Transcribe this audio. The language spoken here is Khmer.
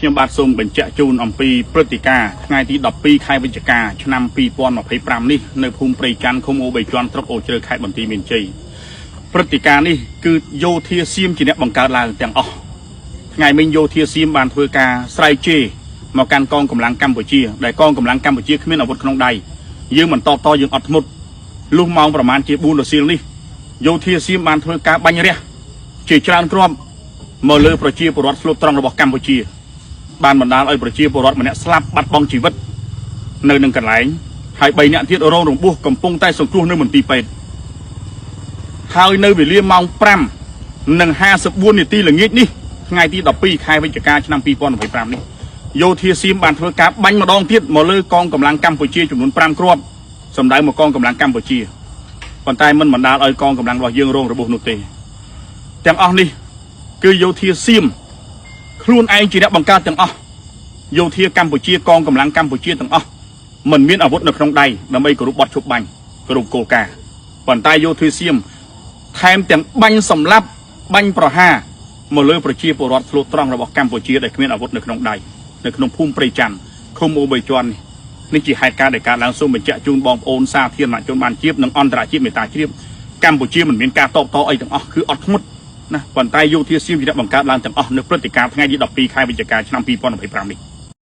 ខ្ញុំបាទសូមបញ្ជាក់ជូនអំពីព្រឹត្តិការណ៍ថ្ងៃទី12ខែវិច្ឆិកាឆ្នាំ2025នេះនៅភូមិព្រៃច័ន្ទឃុំអូបីជាន់ស្រុកអូជ្រៅខេត្តបន្ទាយមានជ័យព្រឹត្តិការណ៍នេះគឺយោធាសៀមជាអ្នកបង្កើតឡើងទាំងអស់ថ្ងៃមិញយោធាសៀមបានធ្វើការស្រែកជេរមកកាន់កងកម្លាំងកម្ពុជាដែលកងកម្លាំងកម្ពុជាគ្មានអាវុធក្នុងដៃយើងមិនតបតយើងអត់ធ្មត់លុះម៉ោងប្រមាណជា4 រសៀលនេះយោធាសៀមបានធ្វើការបាញ់រះជាច្រើនគ្រាប់មកលើប្រជាពលរដ្ឋស្លូតត្រង់របស់កម្ពុជាបានបណ្ដាលឲ្យប្រជាពលរដ្ឋម្នាក់ស្លាប់បាត់បង់ជីវិតនៅនឹងកន្លែងហើយ3នាក់ទៀតរងរបួសកំពុងតែសង្គ្រោះនៅមន្ទីរពេទ្យហើយនៅវេលាម៉ោង 5:54 នាទីល្ងាចនេះថ្ងៃទី12ខែវិច្ឆិកាឆ្នាំ2025នេះយោធាសៀមបានធ្វើការបាញ់ម្ដងទៀតមកលើកងកម្លាំងកម្ពុជាចំនួន5គ្រាប់សម្ដៅមកកងកម្លាំងកម្ពុជាប៉ុន្តែមិនបណ្ដាលឲ្យកងកម្លាំងរបស់យើងរងរបួសនោះទេទាំងអស់នេះគឺយោធាសៀមខ្លួនឯងជាអ្នកបង្កើតទាំងអស់យោធាកម្ពុជាកងកម្លាំងកម្ពុជាទាំងអស់មិនមានអាវុធនៅក្នុងដៃដើម្បីគោរពបទឈប់បាញ់គោរពគោលការណ៍ប៉ុន្តែយោធាសៀមថែមទាំងបាញ់សម្លាប់បាញ់ប្រហារមកលើប្រជាពលរដ្ឋស្លូតត្រង់របស់កម្ពុជាដែលគ្មានអាវុធនៅក្នុងដៃនៅក្នុងភូមិព្រៃច័ន្ទឃុំអូបីជាន់នេះជាហេតុការណ៍ដែលកើតឡើងសូមបញ្ជាក់ជូនបងប្អូនសាធារណជនបានជានិងអន្តរជាតិមេត្តាជ្រាបកម្ពុជាមិនមានការតបតអីទាំងអស់គឺអត់ធ្មត់ណាប៉ុន្តែយោធាសៀមជាអ្នកបង្កើតឡើងទាំងអស់នៅព្រឹត្តិការណ៍ថ្ងៃទី12ខែវិច្ឆិកាឆ្នាំ2025នេះ